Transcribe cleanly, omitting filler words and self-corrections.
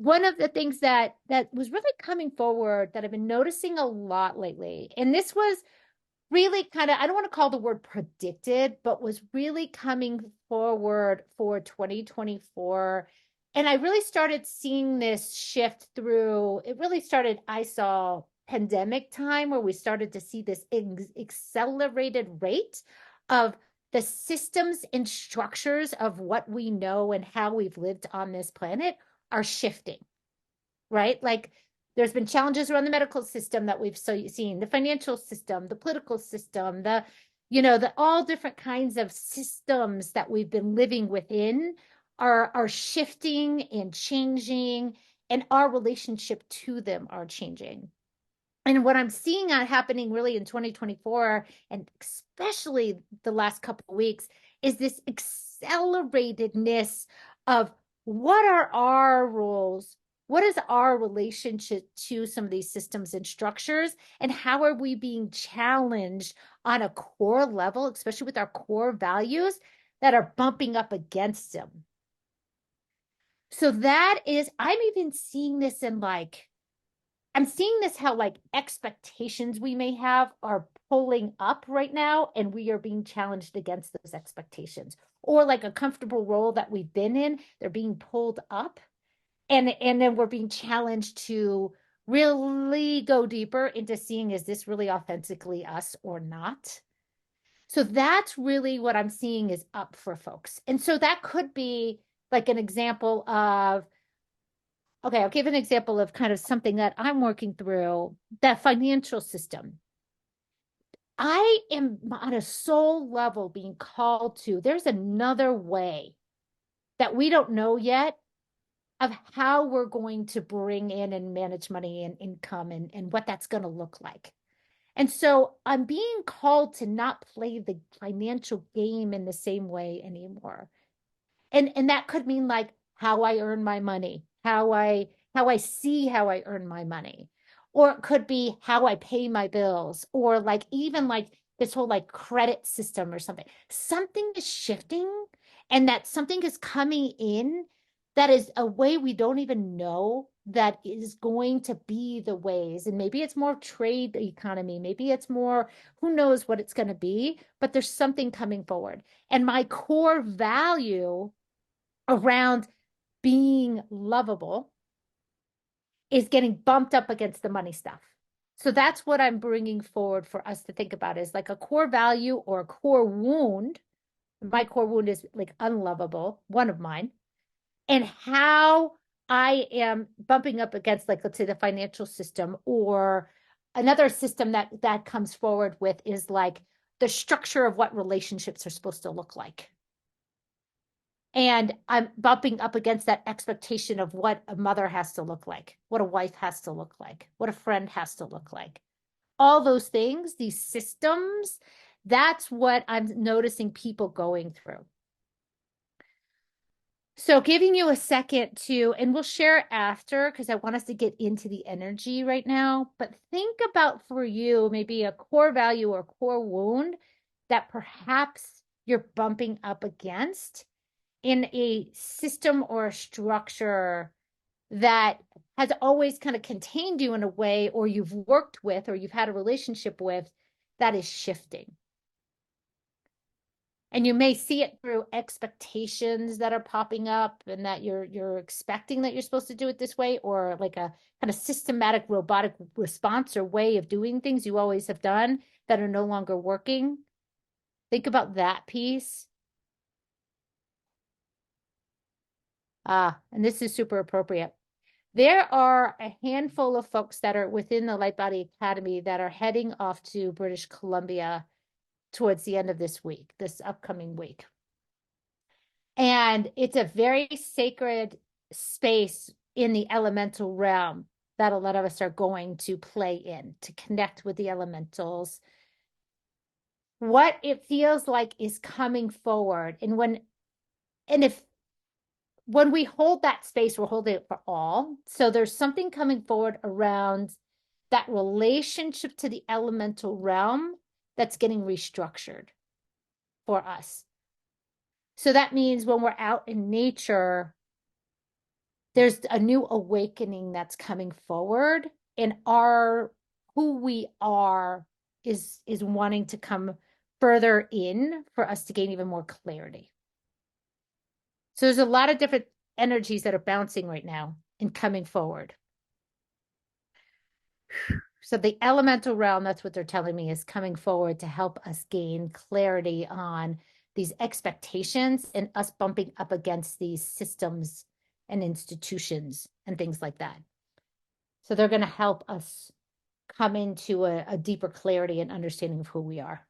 one of the things that was really coming forward that I've been noticing a lot lately, and this was really kind of, I don't want to call the word predicted, but was really coming forward for 2024. And I really started seeing this shift through, it really started, I saw pandemic time where we started to see this accelerated rate of the systems and structures of what we know and how we've lived on this planet are shifting, right? Like there's been challenges around the medical system that we've seen, the financial system, the political system, the all different kinds of systems that we've been living within are shifting and changing, and our relationship to them are changing. And what I'm seeing happening really in 2024, and especially the last couple of weeks, is this acceleratedness of what are our roles? What is our relationship to some of these systems and structures? And how are we being challenged on a core level, especially with our core values that are bumping up against them? So that is, I'm even seeing this in I'm seeing this how like expectations we may have are pulling up right now, and we are being challenged against those expectations. Or like a comfortable role that we've been in, they're being pulled up, and then we're being challenged to really go deeper into seeing, is this really authentically us or not? So that's really what I'm seeing is up for folks. And so that could be like an example of, okay, I'll give an example of kind of something that I'm working through, the financial system. I am on a soul level being called to, there's another way that we don't know yet of how we're going to bring in and manage money and income, and what that's going to look like. And so I'm being called to not play the financial game in the same way anymore. And that could mean like how I earn my money, how I see how I earn my money. Or it could be how I pay my bills, or like even like this whole like credit system or something. Something is shifting, and that something is coming in that is a way we don't even know that is going to be the ways. And maybe it's more trade economy, maybe it's more, who knows what it's going to be, but there's something coming forward. And my core value around being lovable is getting bumped up against the money stuff. So that's what I'm bringing forward for us to think about, is like a core value or a core wound. My core wound is like unlovable, one of mine, and how I am bumping up against, like, let's say the financial system, or another system that comes forward with is like the structure of what relationships are supposed to look like. And I'm bumping up against that expectation of what a mother has to look like, what a wife has to look like, what a friend has to look like. All those things, these systems, that's what I'm noticing people going through. So giving you a second to, and we'll share after because I want us to get into the energy right now, but think about for you maybe a core value or core wound that perhaps you're bumping up against in a system or a structure that has always kind of contained you in a way, or you've worked with, or you've had a relationship with, that is shifting. And you may see it through expectations that are popping up, and that you're expecting that you're supposed to do it this way, or like a kind of systematic robotic response or way of doing things you always have done that are no longer working. Think about that piece. And this is super appropriate. There are a handful of folks that are within the Lightbody Academy that are heading off to British Columbia towards the end of this week, this upcoming week. And it's a very sacred space in the elemental realm that a lot of us are going to play in, to connect with the elementals. What it feels like is coming forward. And if when we hold that space, we're holding it for all. So there's something coming forward around that relationship to the elemental realm that's getting restructured for us. So that means when we're out in nature, there's a new awakening that's coming forward, and our who we are is wanting to come further in for us to gain even more clarity. So there's a lot of different energies that are bouncing right now and coming forward. So the elemental realm, that's what they're telling me, is coming forward to help us gain clarity on these expectations and us bumping up against these systems and institutions and things like that. So they're going to help us come into a deeper clarity and understanding of who we are.